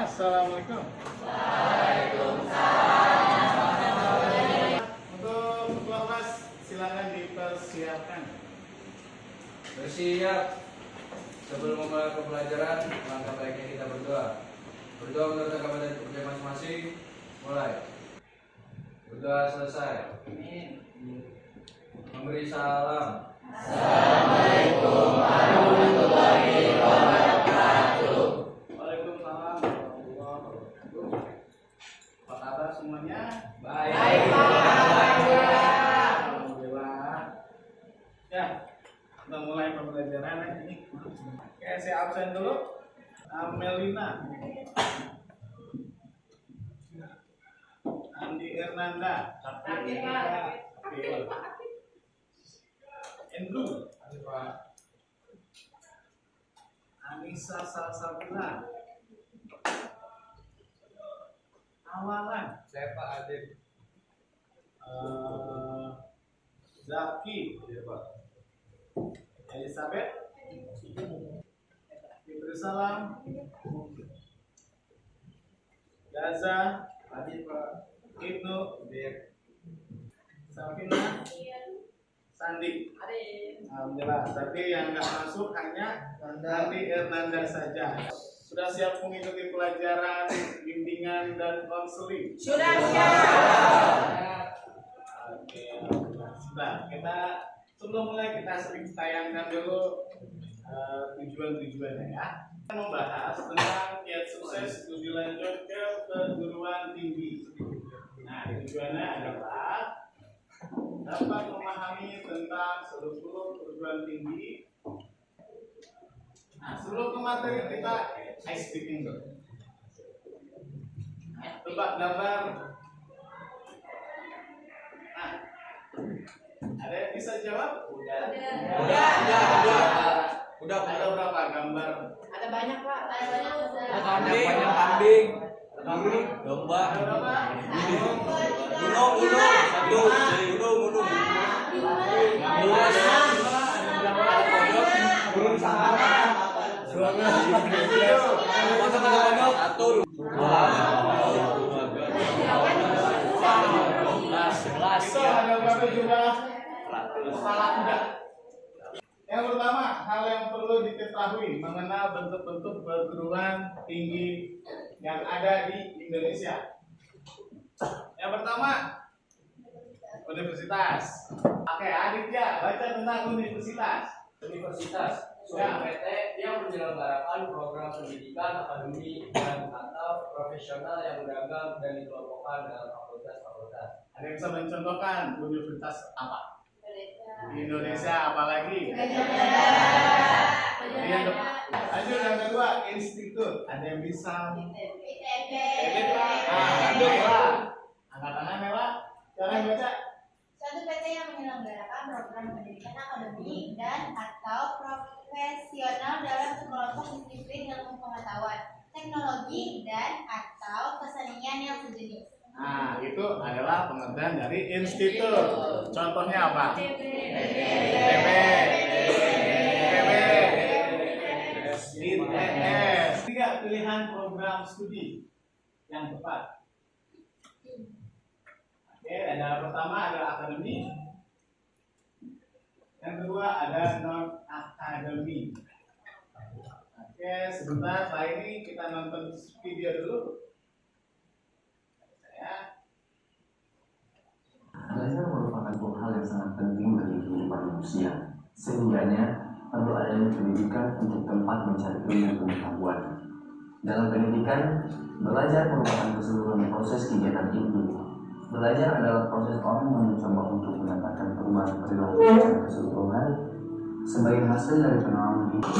Assalamualaikum. Untuk ketua kelas silakan dipersiapkan. Bersiap. Sebelum memulai pembelajaran, langkah baiknya kita berdoa. Berdoa menurut agama dan kepercayaan masing-masing. Mulai. Berdoa selesai. Amin. Memberi salam. Assalamualaikum warahmatullahi wabarakatuh. Waalaikumsalam warahmatullahi wabarakatuh. Apa kabar semuanya? Baik. Baik, Pak. Alhamdulillah. Ya, kita mulai pembelajaran ini. Oke, saya absen dulu. Melina, Andi Hernanda, Andrew, Anissa Salsabila, Awalan, Saya Pak Adib. Zaki, Iya Pak. Elizabeth, Salam, Gaza, Adib Pak. Ibnu, Adib. Safina, Sandi. Alhamdulillah. Tapi yang nggak masuk hanya Andi Hernanda saja. Sudah siap mengikuti pelajaran, bimbingan dan konseling? Sudah siap. Oke. Sudah. Kita sebelum mulai kita sering tayangkan dulu tujuan-tujuannya ya. Kita membahas tentang kiat sukses studi lanjut ke perguruan tinggi. Nah, tujuannya adalah dapat memahami tentang seluk-beluk perguruan tinggi. Nah, sebelum ke materi kita ice speaking dulu. Tebak gambar. Nah, ada yang bisa jawab? Udah. Udah. Ada berapa gambar? Ada banyak, Pak. Ada banyak, Ustaz. Kambing. Domba. Ada berapa? Gunung. Satu. Gunung. Burung sahara. Satu. Itu ada berapa jumlah kepala kuda? Yang pertama, hal yang perlu diketahui mengenal bentuk-bentuk perguruan tinggi yang ada di Indonesia. Yang pertama, universitas. Oke, Aditya, baca tentang universitas. Universitas suatu PT yang menyelenggarakan program pendidikan akademik dan atau profesional yang beragam dan dikelompokkan dalam fakultas-fakultas. Ada yang bisa mencontohkan universitas apa? Di Indonesia apalagi? Lanjut yang kedua, institut. Ada yang bisa? Mela. Angkat tangan Mela. Jangan baca. Suatu PT yang menyelenggarakan program pendidikan akademik dan atau profesional dalam sekelompok disiplin ilmu pengetahuan, teknologi dan atau kesenian yang sejenis. Nah, itu adalah pengertian dari institut. Contohnya apa? ITB, ITS. Tiga pilihan program studi yang tepat. Oke, ada pertama ada akademik. Yang kedua ada non akademik. Oke, sebentar setelah ini kita nonton video dulu. Belajar merupakan suatu hal yang sangat penting bagi kehidupan manusia. Sehingganya perlu adanya pendidikan untuk tempat mencari ilmu pengetahuan. Dalam pendidikan, belajar merupakan keseluruhan proses kegiatan itu. Belajar adalah proses orang yang mencoba untuk mendapatkan perubahan perilaku secara keseluruhan sebagai hasil dari pengalaman hidup.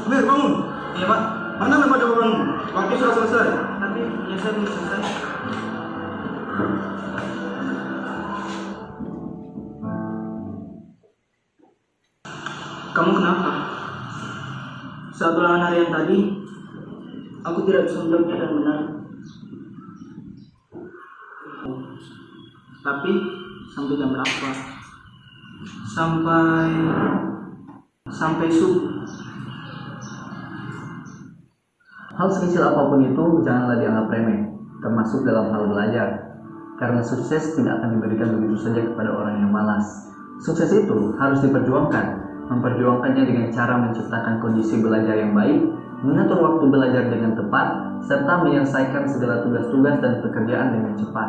Amir, bangun. Iya, Pak. Mana membaca bangun? Waktu sudah selesai. Tapi ya saya belum selesai. Kamu kenapa? Saat ulangan harian tadi, aku tidak bisa menjawabnya dengan benar. Tapi sampai jam berapa? sampai sub. Hal sekecil apapun itu janganlah dianggap remeh, termasuk dalam hal belajar. Karena sukses tidak akan diberikan begitu saja kepada orang yang malas. Sukses itu harus diperjuangkan, memperjuangkannya dengan cara menciptakan kondisi belajar yang baik, mengatur waktu belajar dengan tepat, serta menyelesaikan segala tugas-tugas dan pekerjaan dengan cepat.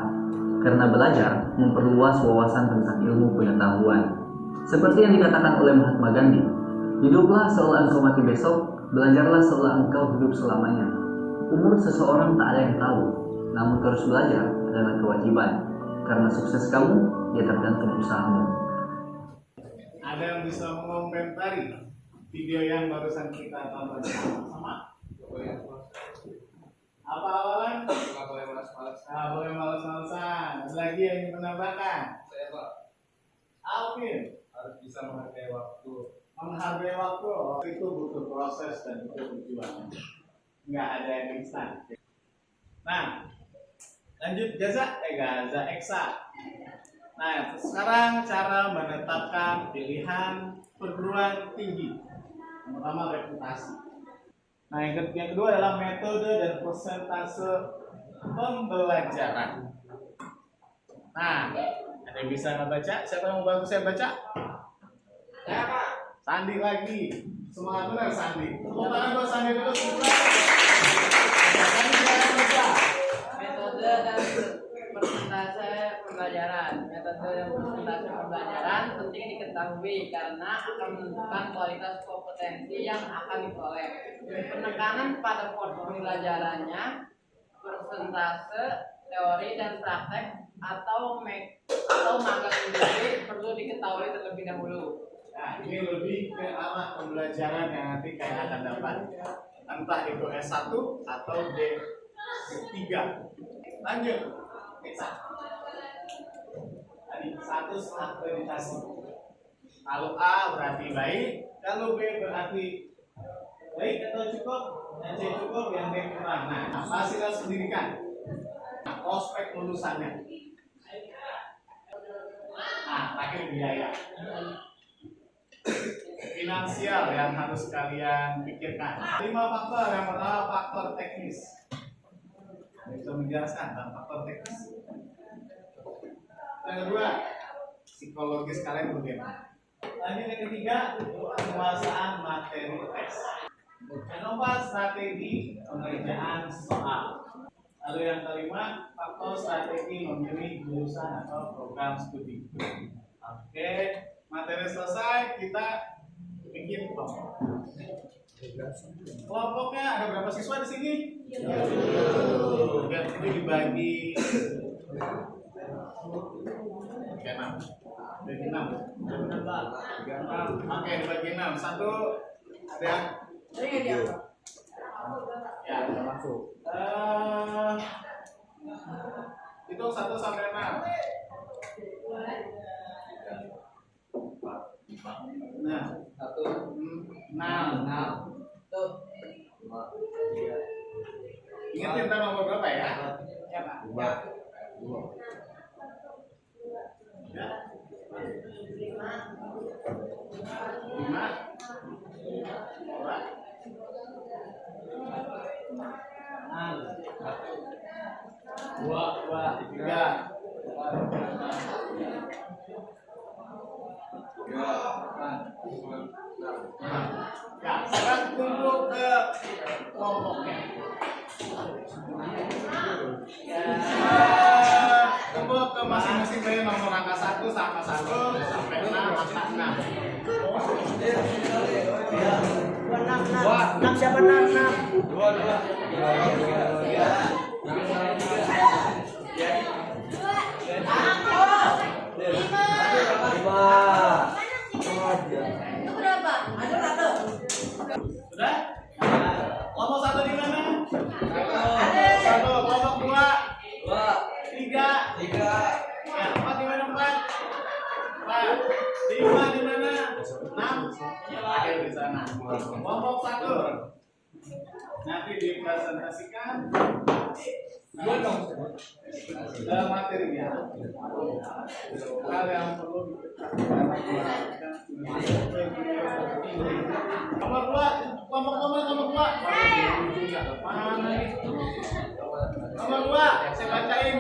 Karena belajar memperluas wawasan tentang ilmu pengetahuan. Seperti yang dikatakan oleh Mahatma Gandhi, hiduplah seolah engkau mati besok, belajarlah seolah engkau hidup selamanya. Umur seseorang tak ada yang tahu, namun terus belajar adalah kewajiban. Karena sukses kamu, ya tergantung usahamu. Ada yang bisa mengomentari video yang barusan kita tonton sama? Apa awalan? Nggak boleh malas-malasan. Nah, boleh males-malesan. Ada lagi yang ingin menambahkan? Saya Pak Alvin, harus bisa menghargai waktu. menghargai waktu itu butuh proses dan butuh perjuangan. Nggak ada yang instan. Nah, lanjut Gaza Eksa. Nah, sekarang cara menetapkan pilihan perguruan tinggi. Yang pertama reputasi. Nah, yang kedua adalah metode dan persentase pembelajaran. Nah, ada yang bisa nggak baca? Siapa yang mau bantu saya baca? Saya Pak. Sandi lagi. Semangat benar Sandi. Tepuk tangan buat Sandi dulu sebentar. Sandi jangan baca. Metode dan persentase pembelajaran. Metode dan persentase pembelajaran penting diketahui karena akan menentukan kualitas kompetensi yang akan diperoleh. Penekanan pada porsi pembelajarannya, persentase, teori dan praktek atau magang industri perlu diketahui terlebih dahulu. Nah, ini lebih ke arah pembelajaran yang nanti kalian akan dapat. Entah itu S1 atau D3. Lanjut. Eksa. Tadi status akreditasi. Kalau A berarti baik, kalau B berarti baik atau cukup, yang C cukup, yang D kurang. Nah, fasilitas pendidikan. Nah, prospek lulusannya. Nah, terakhir biaya. Finansial yang harus kalian pikirkan. 5 faktor. Yang pertama faktor teknis. Bisa menjelaskan tentang faktor teknis. Yang kedua, psikologis kalian bagaimana. Lanjut yang ketiga, penguasaan materi tes. Yang keempat, strategi pengerjaan soal. Lalu yang kelima, faktor strategi memilih jurusan atau program studi. Oke, materi selesai, kita bikin kelompok. Kelompoknya ada berapa siswa di sini? Dan itu dibagi 36. Oke, dibagi 6. Satu ada yang ya, udah masuk. Itu 1 sampai 6. Nah, 6. Ingat kita nomor berapa ya? Ya, Pak. Ya. Ya. 5. 2, 3. Ya, sekarang kumpul ke kelompoknya. Kumpul ke masing-masing dari nomor angka 1 sama 1 sampai 6 angka 6. 6 siapa 6? 2. Itu berapa? Sudah? Kelompok 1 di mana? Ada. 1. Kelompok 2. 3. Ya, 4 di mana 4? 4. 5 di mana? 6. Akhir di sana. Kelompok 1. Nanti dipresentasikan materinya. Hal yang perlu diperhatikan. Nomor 2, kelompok nomor 2. Mana nih? Nomor 2, saya bacain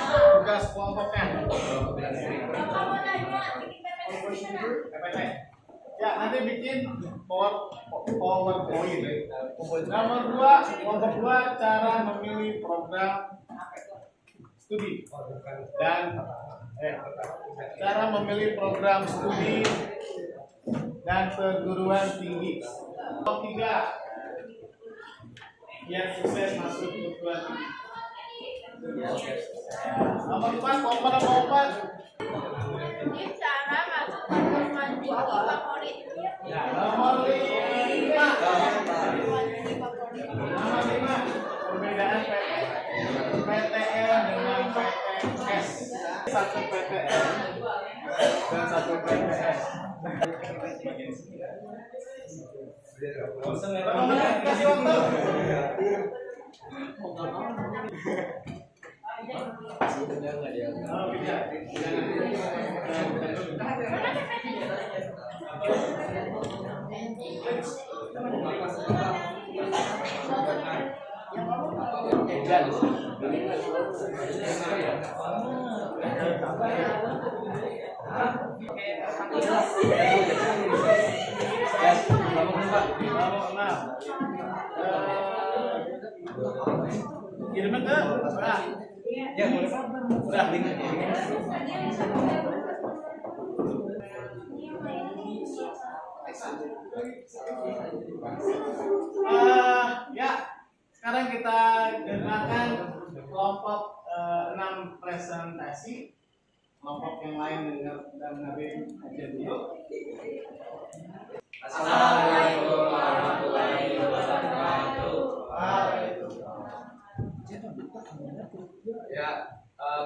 tugas kelompoknya. PPT. Ya, nanti bikin PowerPoint. Nomor 2, kelompok 2, cara memilih program studi dan cara memilih program studi dan perguruan tinggi. Nomor 3, biar sukses masuk perguruan tinggi. Nomor 4, nomor 4. Cara masuk perguruan tinggi favorit. Ya, nomor 5. Nomor 5, perbedaan PTN dengan PTS. Satu PTN dan satu PTS. Kasih waktu. Oh, bisa. Kirimnya ke Mbak. Ya, boleh Pak. Udah, ya, sekarang kita dengarkan kelompok 6 presentasi. Kelompok yang lain dengerin aja dulu. Assalamualaikum warahmatullahi wabarakatuh. Ya,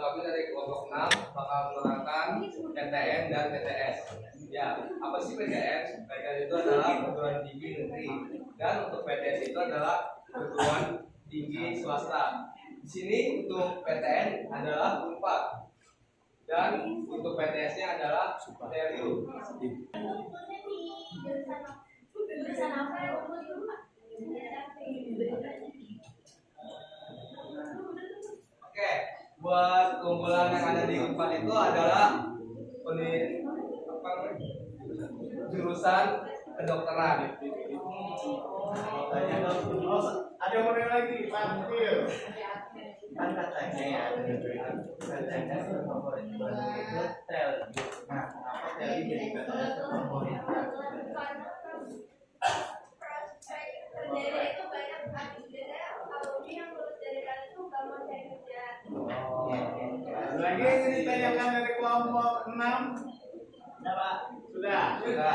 kami dari kelompok 6 bakal menerangkan PTN dan PTS. Ya, apa sih PTN? PTN itu adalah perguruan tinggi negeri, dan untuk PTS itu adalah perguruan tinggi swasta. Di sini untuk PTN adalah Unpad, dan untuk PTS-nya adalah Terium. Oke, buat keunggulan yang ada di Unpad itu adalah jurusan kedokteran. Ada yang mau nanya lagi, Pak Mutil. Kan katanya ya, katanya favorit itu tel. Nah, kenapa tel jadi katanya favorit? Itu banyak kalau yang lulus dari kalian itu gak mau cari kerja. Lagi yang ditanyakan dari kelompok 6. Ya Pak, sudah. Karena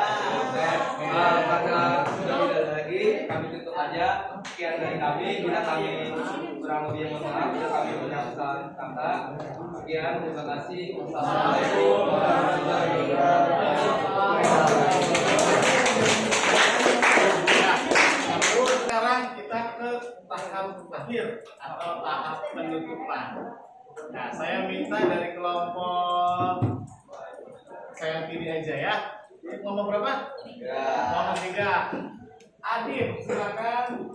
sudah tidak ada lagi, kami tutup aja. Sekian dari kami. Bila kami kurang lebih mohon maaf, bila kami punya kesalahan kata. Sekian, terima kasih. Wassalamualaikum warahmatullahi wabarakatuh. Sekarang kita ke tahap akhir atau tahap penutupan. Nah, saya minta dari kelompok saya pilih aja ya. Kelompok berapa? Kelompok 3. Adit, silakan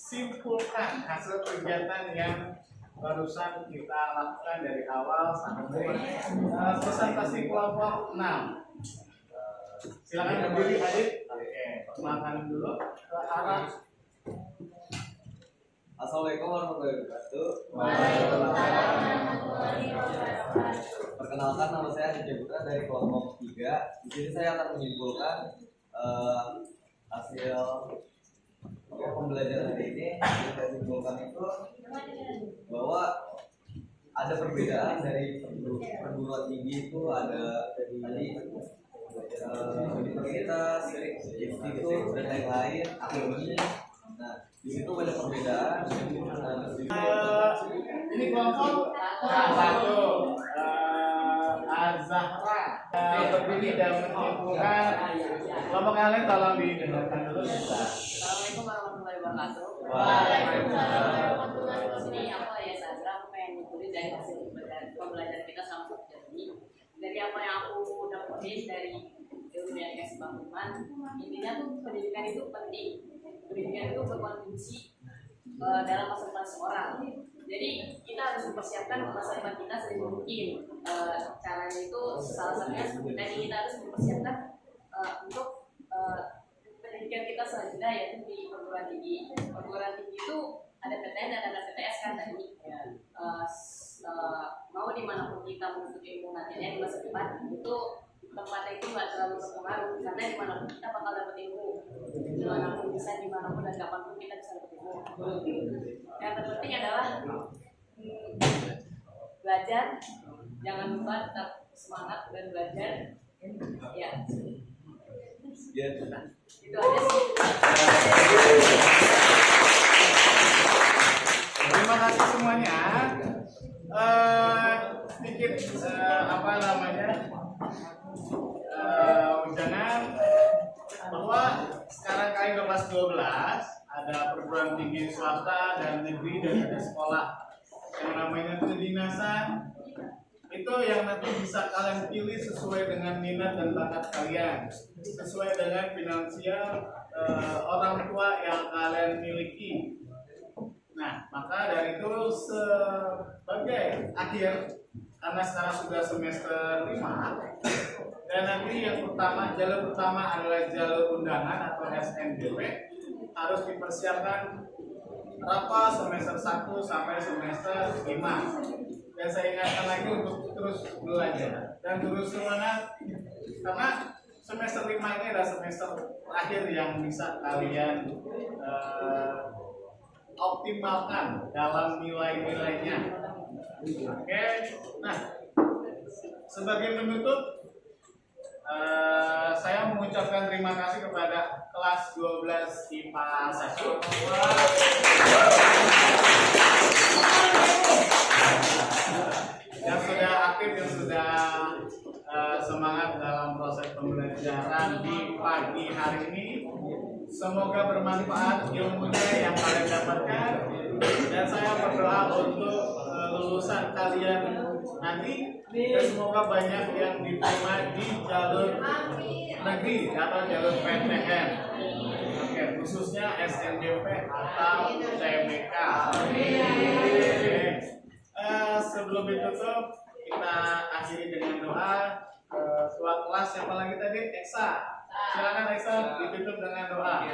simpulkan hasil kegiatan yang barusan kita lakukan dari awal sampai presentasi kelompok 6. Silakan berdiri Adit. Oke, perkenalkan dulu ke arah. Assalamualaikum warahmatullahi wabarakatuh. Perkenalkan, nama saya Aditya Putra dari kelompok 3. Di sini saya akan menyimpulkan hasil pembelajaran hari ini. Yang saya simpulkan itu bahwa ada perbedaan dari perguruan tinggi itu ada tadi universitas, institut dan lain-lain, akademi. Nah, di situ banyak perbedaan. Ini kelompok satu Az-Zahra berdiri dan menyimpulkan. Kelompok kalian tolong didengarkan dulu. Assalamualaikum warahmatullahi wabarakatuh. Waalaikumsalam warahmatullahi Di wabarakatuh. sini aku ya Sandra, aku pengen ngikutin dari hasil pembelajaran kita sama Sofia ini. dari apa yang aku dapetin dari ilmu yang kasih Bang Firman, intinya tuh pendidikan itu penting. Pendidikan itu berkontribusi dalam masa depan seorang. Jadi kita harus mempersiapkan masa depan kita sedini mungkin. Caranya itu salah satunya seperti tadi, kita harus mempersiapkan untuk pendidikan kita selanjutnya, yaitu di perguruan tinggi. Perguruan tinggi itu ada PTN dan ada PTS kan tadi. Mau dimanapun kita menuntut ilmu nantinya di masa depan, itu tempatnya itu nggak terlalu berpengaruh, karena dimanapun kita bakal dapat ilmu, dimanapun bisa, dimanapun dan kapanpun kita bisa dapat ilmu. Yang terpenting adalah belajar, jangan lupa tetap semangat dan belajar. Ya, itu aja sih. Terima kasih semuanya. Sedikit apa namanya jangan bahwa sekarang kalian kelas 12 ada perguruan tinggi swasta dan negeri dan ada sekolah yang namanya kedinasan. Itu yang nanti bisa kalian pilih sesuai dengan minat dan bakat kalian, sesuai dengan finansial orang tua yang kalian miliki. Nah, maka dari itu sebagai akhir, karena sekarang sudah semester 5, dan nanti yang pertama, jalur pertama adalah jalur undangan atau SNBP, harus dipersiapkan berapa semester 1 sampai semester 5. Dan saya ingatkan lagi untuk terus belajar dan terus semangat, karena semester 5 ini adalah semester terakhir yang bisa kalian optimalkan dalam nilai-nilainya. Oke, nah sebagai penutup, saya mengucapkan terima kasih kepada kelas 12 IPA 1 yang sudah aktif, yang sudah semangat dalam proses pembelajaran di pagi hari ini. Semoga bermanfaat ilmunya yang kalian dapatkan, dan saya berdoa untuk lulusan kalian nanti, dan semoga banyak yang diterima di jalur negeri atau jalur PTN. Oke, khususnya SNBP atau TBK. Sebelum ditutup, kita akhiri dengan doa. Ketua kelas siapa lagi tadi? Eksa. Silakan Eksa, ditutup dengan doa.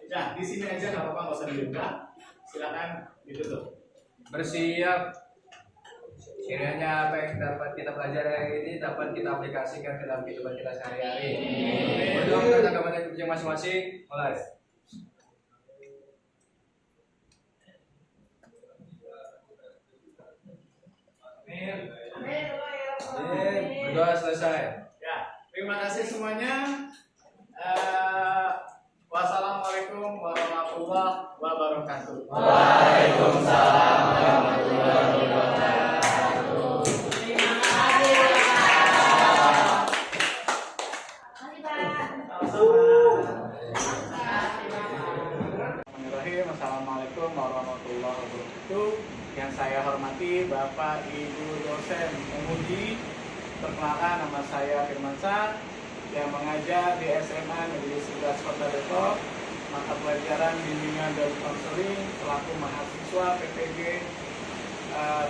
Ya, di sini aja nggak apa-apa, nggak usah dibuka. Silakan ditutup. Bersiap. Kiranya apa yang dapat kita pelajari hari ini dapat kita aplikasikan ke dalam kehidupan kita sehari-hari. Berdoa kita kepada kerja masing-masing. Mulai. Berdoa selesai. Ya, terima kasih semuanya. Wassalamualaikum warahmatullahi wabarakatuh. Waalaikumsalam warahmatullahi wabarakatuh. Bismillahirrahmanirrahim. Assalamualaikum warahmatullahi wabarakatuh. Yang saya hormati Bapak Ibu dosen penguji, perkenalkan nama saya Firmansyah yang mengajar di SMA Negeri 11 Kota Depok, mata pelajaran bimbingan dan konseling selaku mahasiswa PPG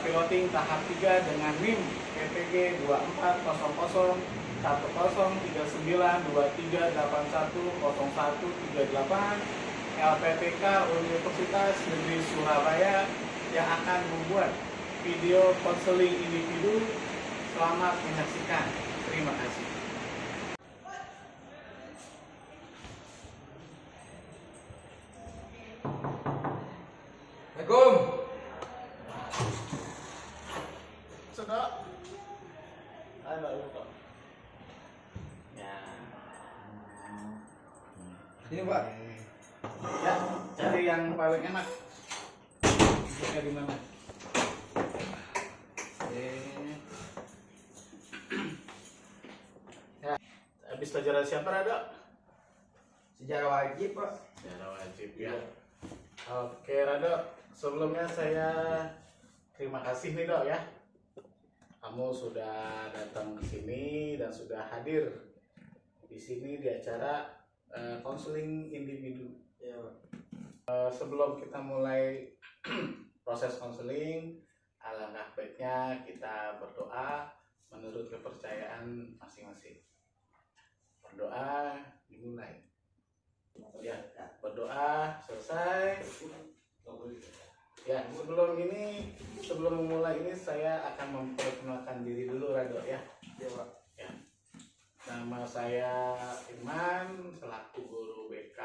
piloting tahap 3 dengan NIM PPG 2400103923810138 LPTK Universitas Negeri Surabaya yang akan membuat video konseling individu. Selamat menyaksikan. Terima kasih. Assalamualaikum. Sudah? Ada lupa. Ya. Ini Pak. Ya, cari yang paling enak. Buka di mana? Ya, habis pelajaran siapa Rado? Sejarah wajib Pak. Sejarah wajib ya. Oke Rado, sebelumnya saya terima kasih nih Dok ya kamu sudah datang ke sini dan sudah hadir di sini di acara konseling individu. Iya, Pak. Sebelum kita mulai proses konseling, alangkah baiknya kita berdoa menurut kepercayaan masing-masing. Berdoa dimulai. Ya, berdoa selesai. Ya, sebelum memulai ini saya akan memperkenalkan diri dulu, Rado ya. Iya, Pak. Ya. Nama saya Iman, selaku guru BK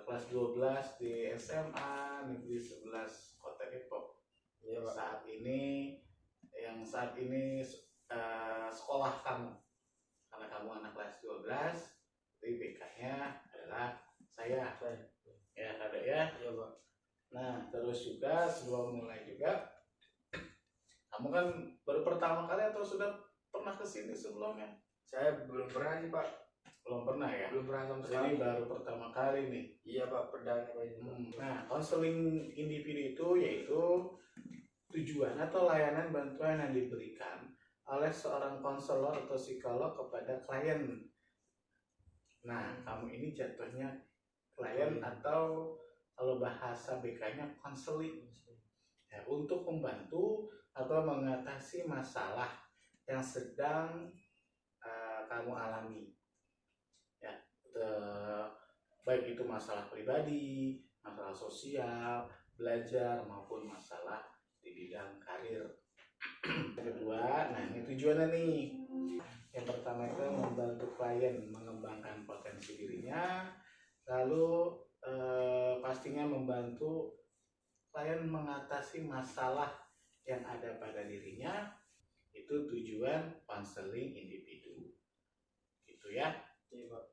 kelas 12 di SMA Negeri 11 Kota Depok. Iya, Pak. Saat ini sekolah kamu, karena kamu anak kelas 12, jadi BK-nya adalah saya. Ya, ada ya. Iya, Pak. Nah, terus juga sebelum mulai juga, kamu kan baru pertama kali atau sudah pernah kesini sebelumnya? Saya belum pernah sih, Pak. Belum pernah ya? Belum pernah sama Jadi sekali. baru pertama kali nih. Iya, Pak. Perdana Pak ini, Pak. Nah, konseling individu itu yaitu tujuan atau layanan bantuan yang diberikan oleh seorang konselor atau psikolog kepada klien. Nah, kamu ini jatuhnya klien atau kalau bahasa BK-nya konseling. Ya, untuk membantu atau mengatasi masalah yang sedang kamu alami. Ya, baik itu masalah pribadi, masalah sosial, belajar maupun masalah di bidang karir. Kedua, nah ini tujuannya nih. Yang pertama itu membantu klien mengembangkan potensi dirinya, lalu pastinya membantu klien mengatasi masalah yang ada pada dirinya. Itu tujuan konseling individu, gitu ya. Iya, Pak.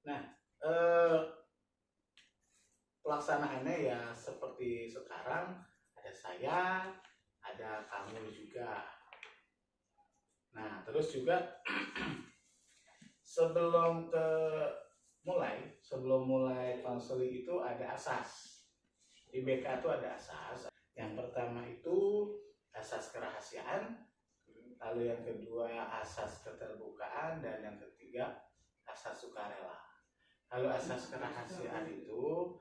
Nah, pelaksanaannya ya seperti sekarang, ada saya, ada kamu juga. Nah, terus juga sebelum mulai konseling itu ada asas. Di BK itu ada asas. Yang pertama itu asas kerahasiaan, lalu yang kedua asas keterbukaan, dan yang ketiga asas sukarela. Kalau asas kerahasiaan itu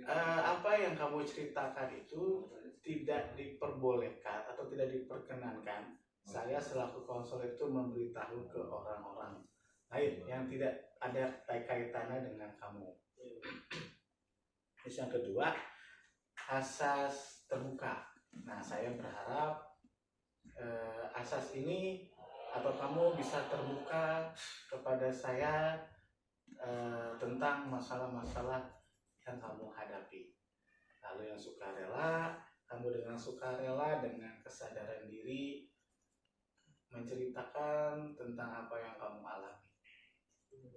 apa yang kamu ceritakan itu tidak diperbolehkan atau tidak diperkenankan saya selaku konselor itu memberitahu ke orang-orang lain yang tidak ada kaitannya dengan kamu. Terus yang kedua, asas terbuka. Nah, saya berharap asas ini atau kamu bisa terbuka kepada saya tentang masalah-masalah yang kamu hadapi. Lalu yang sukarela, kamu dengan sukarela, dengan kesadaran diri menceritakan tentang apa yang kamu alami.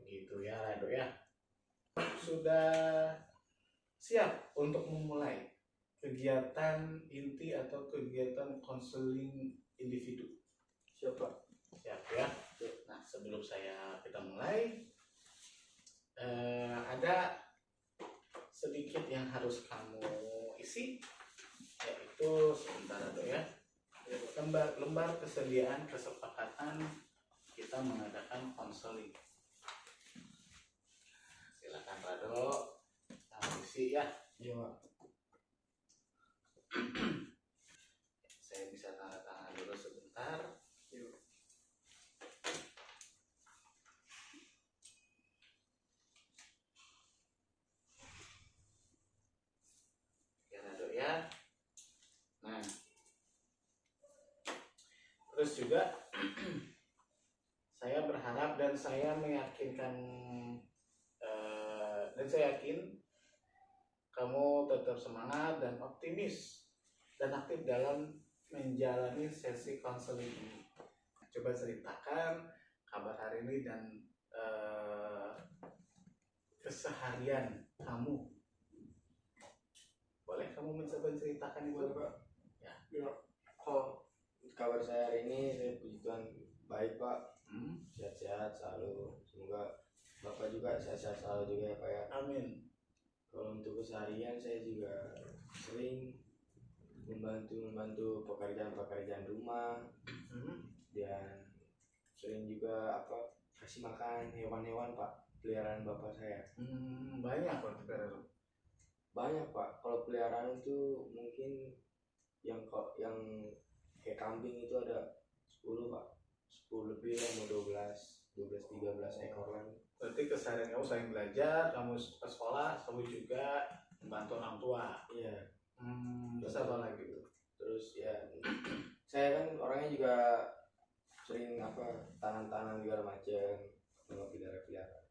Begitu ya, Rado ya. Sudah siap untuk memulai kegiatan inti atau kegiatan konseling individu? Siapa? Siap ya. Nah, sebelum kita mulai, ada sedikit yang harus kamu isi, yaitu sebentar Rado ya. Lembar kesediaan kesepakatan kita mengadakan konseling. Silakan Rado, kamu isi ya. Iya, Pak. Saya bisa tanda tangan dulu sebentar. Ya Rado ya. Nah, terus juga saya berharap dan saya meyakinkan dan saya yakin kamu tetap semangat dan optimis dan aktif dalam menjalani sesi konseling ini. Coba ceritakan kabar hari ini dan keseharian kamu. Boleh kamu mencoba ceritakan ibu? Pak. Ya. Oh, kabar saya hari ini, saya puji Tuhan baik, Pak. Hmm? Sehat-sehat selalu. Semoga Bapak juga sehat-sehat selalu juga ya, Pak ya. Amin. Kalau untuk keseharian saya juga sering membantu pekerjaan rumah, dan sering juga kasih makan hewan-hewan pak, peliharaan bapak saya. Banyak berarti peliharaan. Banyak pak, kalau peliharaan itu mungkin yang kayak kambing itu ada 10 pak, 10 lebih lah, mau 12 13 ekor lah. Berarti keseharian kamu selain belajar, kamu ke sekolah, kamu juga membantu orang tua. Iya. Terus apa lagi tuh? Terus ya saya kan orangnya juga sering tanam-tanam segala macam, sama pelihara.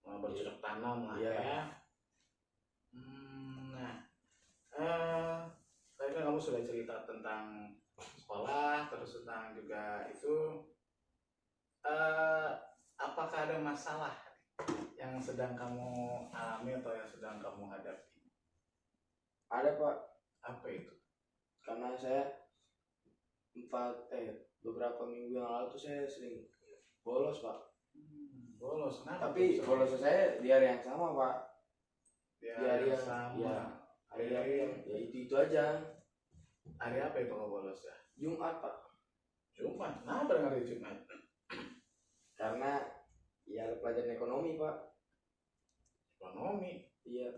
Bercocok tanam lah Iya. ya. Nah, tadi kan kamu sudah cerita tentang sekolah, terus tentang juga itu. Apakah ada masalah yang sedang kamu alami atau yang sedang kamu hadapi? Ada pak, Apa itu? karena saya beberapa minggu yang lalu tuh saya sering bolos pak. Bolos, kenapa? Tapi tuh? bolos saya di hari yang sama pak. Di Di hari yang sama. ya, hari yang ya itu aja. Hari apa itu kamu bolos ya? Jumat pak. Jumat. Kenapa dengan hari Jumat? Karena ya ada pelajaran ekonomi pak. Ekonomi. Iya.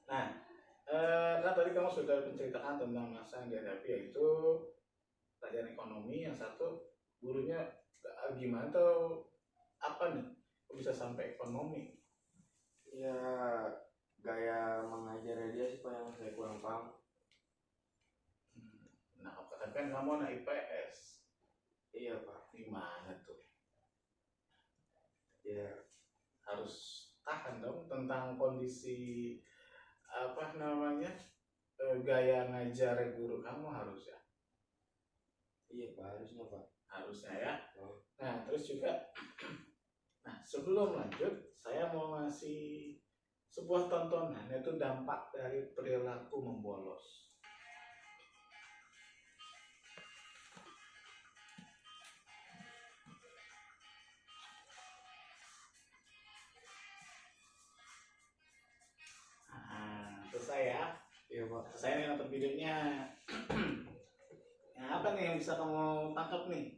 Nah, kan tadi kamu sudah menceritakan tentang masa yang dihadapi, yaitu pelajaran ekonomi. Yang satu gurunya gimana atau apa nih? Kok bisa sampai ekonomi? Ya gaya mengajarnya dia sih pak yang saya kurang paham. Nah, katakan kamu anak IPS. Iya pak. Gimana tuh? Ya Harus tahan dong tentang kondisi gaya ngajar guru kamu harus ya. iya pak, harusnya pak. Harusnya ya. Oh. Nah, terus juga nah, sebelum lanjut, saya mau ngasih sebuah tontonan, yaitu dampak dari perilaku membolos. Nah, selesai ya. Iya pak. Selesai nih nonton videonya. Nah, apa nih yang bisa kamu tangkap nih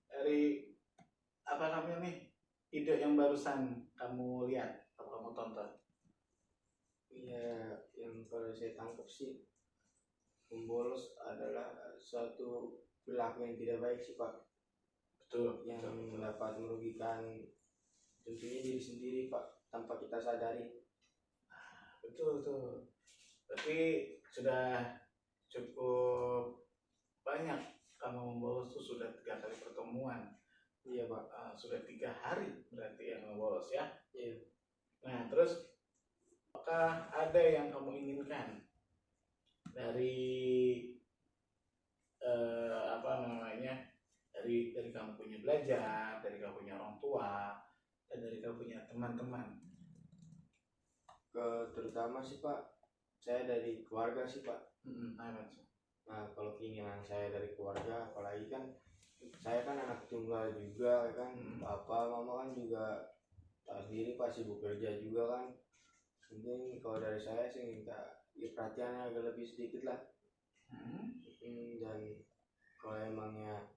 dari video yang barusan kamu lihat atau kamu tonton? Iya, yang kalau saya tangkap sih membolos adalah suatu perilaku yang tidak baik sih pak, Betul. yang betul. dapat merugikan tentunya diri sendiri pak tanpa kita sadari. Betul. Berarti sudah cukup banyak kamu membolos tuh, sudah 3 kali pertemuan. Iya pak. Sudah 3 hari berarti yang membolos ya. Iya. Nah, terus apakah ada yang kamu inginkan dari dari kamu punya belajar, dari kamu punya orang tua, dan dari kamu punya teman-teman? Terutama sih pak, saya dari keluarga sih pak. Apa tuh? Nah kalau keinginan saya dari keluarga, apalagi kan saya kan anak tunggal juga kan, papa mama kan juga tahu sendiri pak, sibuk kerja juga kan. Mungkin kalau dari saya sih minta perhatiannya agak lebih sedikit lah. Dan kalau emangnya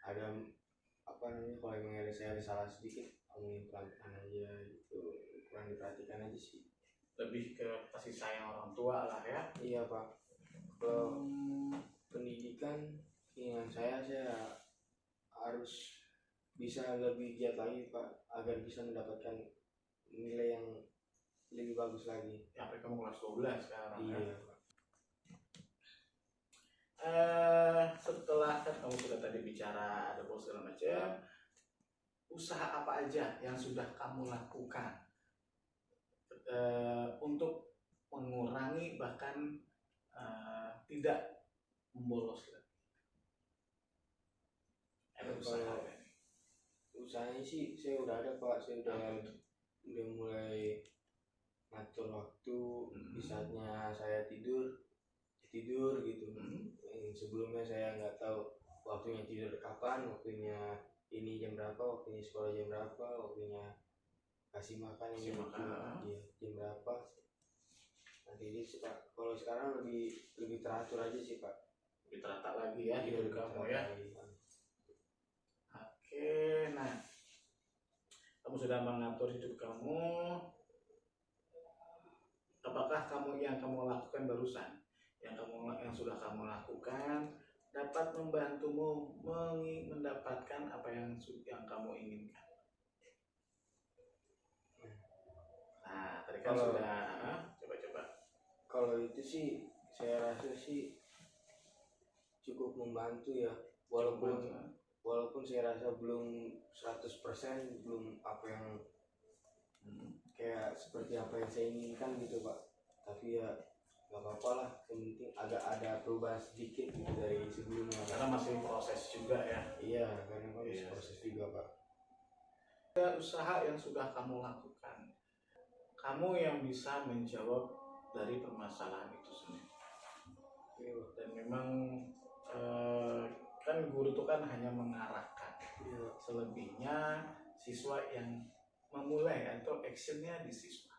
ada kalau emangnya saya ada salah sedikit, omongin pelan-pelan aja gitu, kurang diperhatikan aja sih. Lebih ke kasih sayang orang tua lah ya. Iya pak. Kalau pendidikan, keinginan saya harus bisa lebih giat lagi pak, agar bisa mendapatkan nilai yang lebih bagus lagi. Sampai kamu kelas 12 sekarang. Iya Ya. pak. Setelah kan kamu sudah tadi bicara ada bos segala macam, usaha apa aja yang sudah kamu lakukan untuk mengurangi bahkan tidak membolos lagi? Ada usaha apa nih? Usahanya sih saya udah ada pak, saya udah mulai ngatur waktu di saatnya saya tidur gitu. Sebelumnya saya nggak tahu waktunya tidur kapan, waktunya ini jam berapa, waktunya sekolah jam berapa, waktunya kasih makan ini Kasih makan. jam berapa. nanti ini sih Pak. Kalau sekarang lebih teratur aja sih Pak. Lebih terata lagi ya hidup Lebih kamu teratur ya. lagi. Oke, nah kamu sudah mengatur hidup kamu. Apakah yang kamu lakukan barusan, yang sudah kamu lakukan dapat membantumu mendapatkan apa yang kamu inginkan? Nah, tadi kan Kalau- sudah coba-coba. Kalau itu sih saya rasa sih cukup membantu ya. Walaupun saya rasa belum 100% belum apa yang kayak seperti apa yang saya inginkan gitu Pak, tapi ya nggak apa-apa lah, yang penting agak ada perubahan sedikit gitu dari sebelumnya. Karena masih proses juga ya. Iya, karena kan Iya. proses juga Pak. Ada usaha yang sudah kamu lakukan, kamu yang bisa menjawab dari permasalahan itu sendiri. Iya, Pak. Dan memang kan guru itu kan hanya mengarahkan, Iya. selebihnya siswa yang memulai atau actionnya di siswa.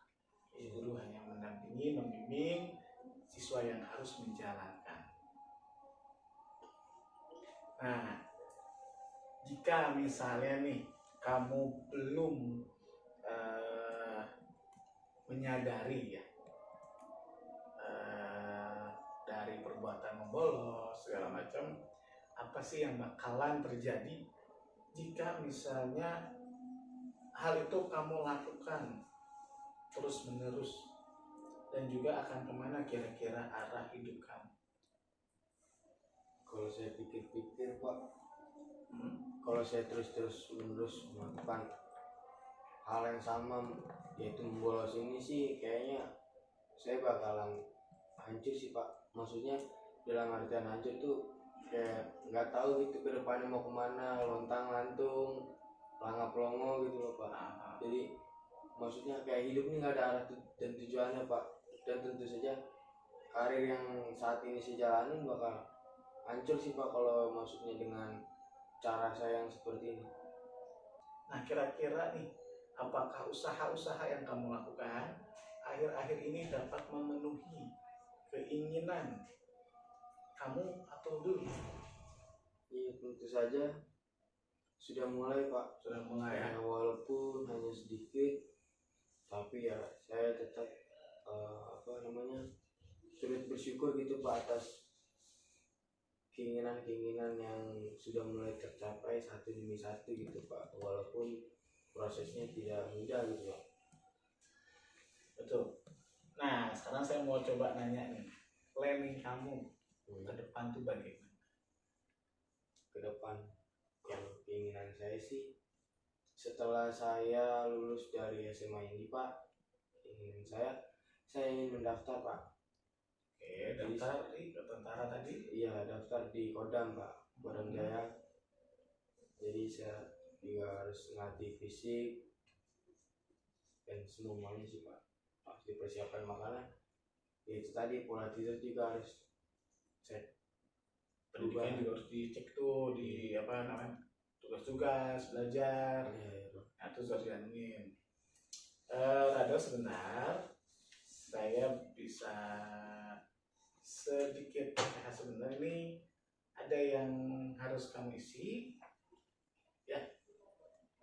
Guru hanya mendampingi, membimbing siswa yang harus menjalankan. Nah, jika misalnya nih kamu belum menyadari ya dari perbuatan membolos segala macam, apa sih yang bakalan terjadi jika misalnya hal itu kamu lakukan terus menerus, dan juga akan kemana kira-kira arah hidup kamu? Kalau saya pikir-pikir Pak, kalau saya terus menerus melakukan hal yang sama yaitu membolos ini sih, kayaknya saya bakalan hancur sih Pak. Maksudnya dalam artian hancur tuh kayak nggak tahu gitu ke depannya mau kemana, lontang lantung, pelangap pelongo gitu loh Pak. Jadi maksudnya kayak hidup ini nggak ada arah dan tujuannya Pak. Dan tentu saja karir yang saat ini saya jalanin bakal hancur sih Pak kalau maksudnya dengan cara saya yang seperti ini. Nah, kira-kira nih, apakah usaha-usaha yang kamu lakukan akhir-akhir ini dapat memenuhi keinginan kamu atau belum? Iya, tentu saja sudah mulai Pak. Sudah mulai ya? Ya, walaupun hanya sedikit, tapi ya saya tetap turut bersyukur gitu Pak atas keinginan-keinginan yang sudah mulai tercapai satu demi satu gitu Pak, walaupun prosesnya tidak mudah gitu Pak. Betul. Nah, sekarang saya mau coba nanya nih, planning kamu ke depan tuh bagaimana? Ke depan yang keinginan saya sih setelah saya lulus dari SMA ini Pak, keinginan saya ingin mendaftar Pak. Oke, daftar di ke tentara tadi. Iya, daftar di Kodam Pak, Kodam Jaya. Jadi saya juga harus ngelatih fisik dan semuanya sih Pak. Harus dipersiapkan makanan. Ya, itu tadi pola tidur juga harus set. Pendidikan juga harus dicek tuh di apa namanya, tugas-tugas belajar. Iya, Nah, itu harus dianuin. Rada sebentar, saya bisa sedikit sebentar ini ada yang harus kamu isi ya,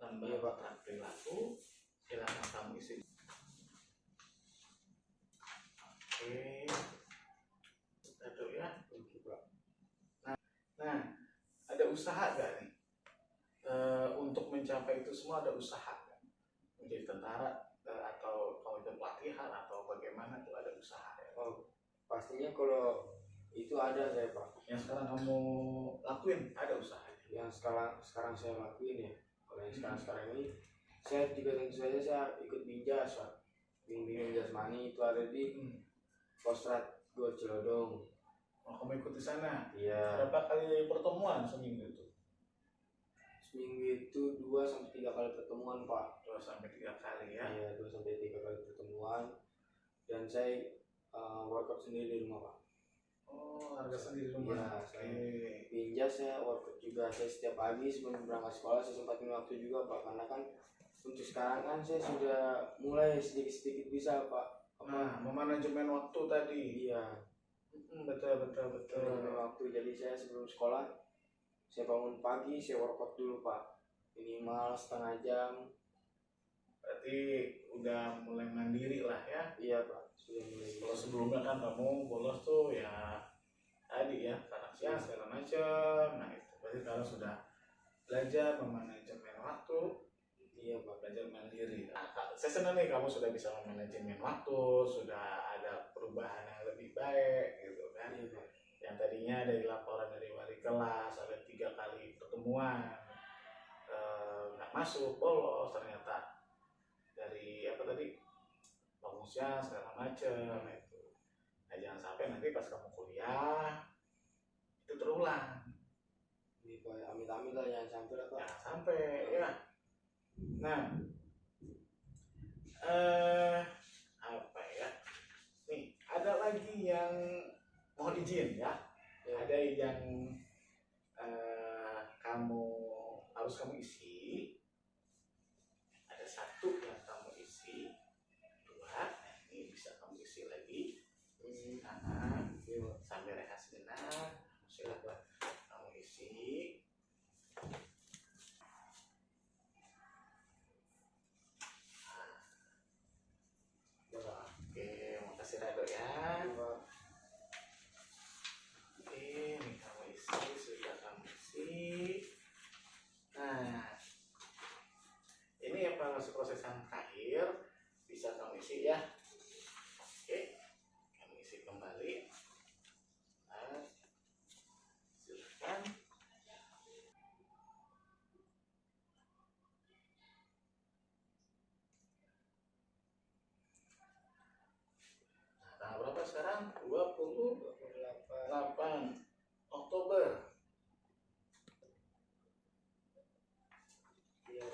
lembar keterangan perilaku, silakan kamu isi. Oke, satu ya. Nah, ada usaha gak nih untuk mencapai itu semua? Ada usaha gak? Menjadi tentara atau kalau itu pelatihan atau bagaimana tuh ada usaha ya? Oh, pastinya kalau itu ada saya Pak. Yang sekarang kamu lakuin ada usahanya? Yang sekarang saya lakuin ya. Kalau yang sekarang ini saya juga tentu saja saya ikut binjas Pak. Bimbingan jasmani itu ada di Kostrat Gor Cilodong. Oh, kamu ikut di sana? Iya. Berapa kali pertemuan seminggu itu? Seminggu itu 2-3 kali pertemuan Pak. 2-3 kali ya? Iya, 2-3 kali pertemuan. Dan saya workout sendiri di rumah Pak. Oh, harga sendiri rumah. Iya, Oke. saya binjas, saya workout juga. Saya setiap pagi sebelum berangkat sekolah saya sempatin waktu juga Pak. Karena kan untuk sekarang kan saya sudah mulai sedikit-sedikit bisa Pak. Nah, memanajemen waktu tadi. Iya, Betul. manajemen waktu. Jadi saya sebelum sekolah saya bangun pagi, saya workout dulu Pak, minimal setengah jam. Berarti udah mulai mandiri lah ya. Iya Pak, sudah mulai Kalau bisa. sebelumnya kan kamu bolos tuh ya tadi ya, karena siang segala macam. Nah itu berarti kalau sudah belajar memanajemen waktu, Iya Pak. belajar mandiri. Nah, saya senang nih kamu sudah bisa memanajemen waktu, sudah ada perubahan yang lebih baik gitu kan. Iya Pak. Yang tadinya dari laporan dari wali kelas ada 3 kali pertemuan nggak masuk, bolos, ternyata dari apa tadi bangun siang segala macam itu. Nah, jangan sampai nanti pas kamu kuliah itu terulang. Ini Pak, amit-amit lah jangan sampai lah Pak. Jangan sampai ya. Nah, apa ya? Nih, ada lagi yang mohon izin ya. Ada yang kamu isi. Ada 1 yang kamu isi, 2. Nah, ini bisa kamu isi lagi. Nah, sambil rehat sejenak, silakan kamu isi. Oke, makasih Rado ya. Oke, ini kamu isi, sudah kamu isi. Nah, ini evaluasi proses yang terakhir, bisa kamu isi ya. Oke, kamu isi kembali. Nah, silakan. Tanggal berapa sekarang? 28 Oktober. Iya.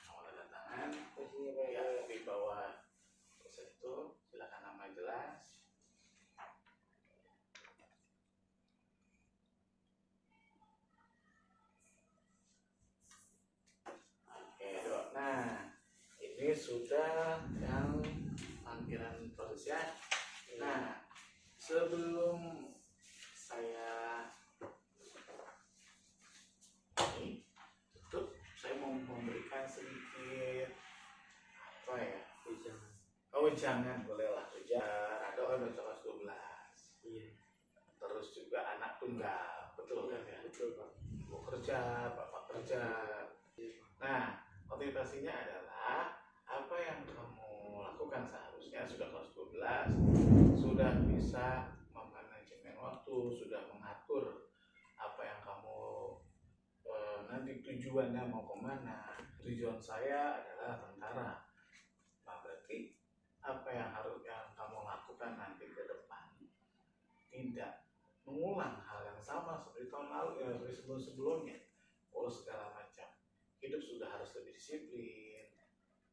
Kamu tanda tangan Posisinya Pak. ya di bawah proses itu, silakan nama jelas. Oke, Dok. Nah, ini sudah yang lampiran proses ya. Nah, sebelum saya ini tutup, saya mau memberikan sedikit apa ya? Jangan. Oh, jangan, bolehlah. Jangan. Ada orang kelas 12. Iya. Terus juga anak tunggal, betul kan ya? Betul Pak. Ibu kerja, bapak kerja. Nah, motivasinya adalah apa yang kamu lakukan seharusnya sudah kelas 12, sudah bisa memanajemen waktu, sudah mengatur apa yang kamu nanti tujuannya mau kemana. Tujuan saya adalah tentara. Nah, berarti apa yang harus kamu lakukan nanti ke depan tidak mengulang hal yang sama seperti tahun lalu ya, seperti sebelum-sebelumnya, polos segala macam. Hidup sudah harus lebih disiplin,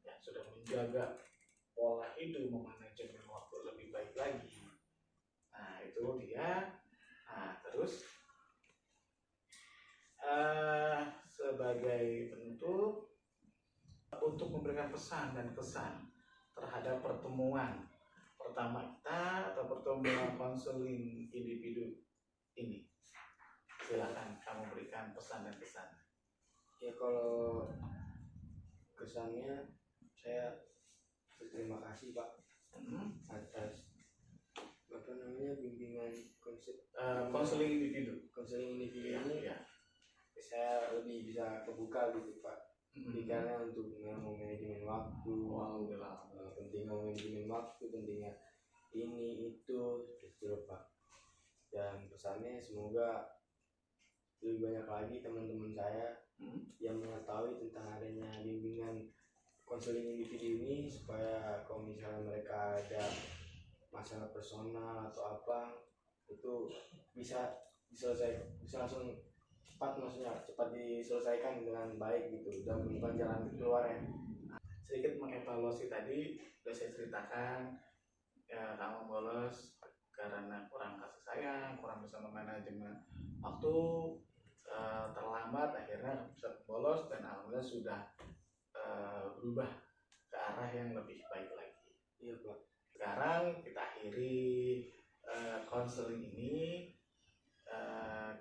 ya sudah menjaga pola hidup, memanajemen waktu lebih baik lagi. Nah itu dia. Nah terus sebagai penutup, untuk memberikan pesan dan kesan terhadap pertemuan pertama kita atau pertemuan konseling individu ini, silakan kamu berikan pesan dan kesan. Ya kalau kesannya saya berterima kasih Pak atas apa namanya bimbingan Konseling individu. konseling individu Ya, ini. ya. Saya lebih bisa kebuka gitu Pak. Pikirannya untuk manajemen waktu, Alhamdulillah. pentingnya manajemen waktu, pentingnya ini itu gitu Pak. Dan pesannya semoga lebih banyak lagi teman-teman saya yang mengetahui tentang adanya bimbingan konseling individu ini, supaya kalau misalnya mereka ada masalah personal atau apa itu bisa langsung cepat, maksudnya cepat diselesaikan dengan baik gitu dan menemukan jalan keluarnya. Sedikit mengevaluasi tadi sudah saya ceritakan ya, kamu bolos karena kurang kasih sayang, kurang bisa memanajemen waktu, terlambat akhirnya bisa bolos, dan alhamdulillah sudah berubah ke arah yang lebih baik lagi. Iya Pak. Sekarang kita akhiri konseling ini,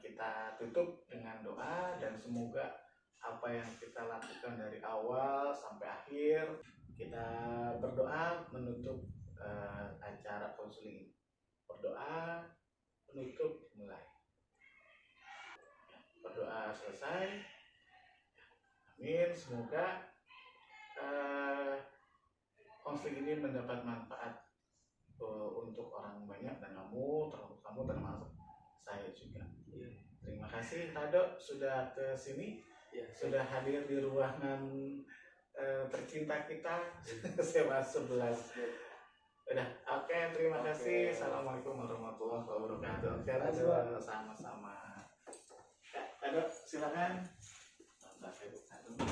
kita tutup dengan doa, dan semoga apa yang kita lakukan dari awal sampai akhir, kita berdoa menutup acara konseling ini. Berdoa menutup mulai. Berdoa selesai. Amin. Semoga konseling ini mendapat manfaat untuk orang banyak, dan kamu termasuk saya juga. Terima kasih Rado sudah ke sini, sudah hadir di ruangan tercinta kita SMA 11. Udah, oke, terima kasih. Assalamualaikum warahmatullahi wabarakatuh. Oke, Rado, sama-sama. Ya, Rado, silakan. Bentar, saya buka dulu.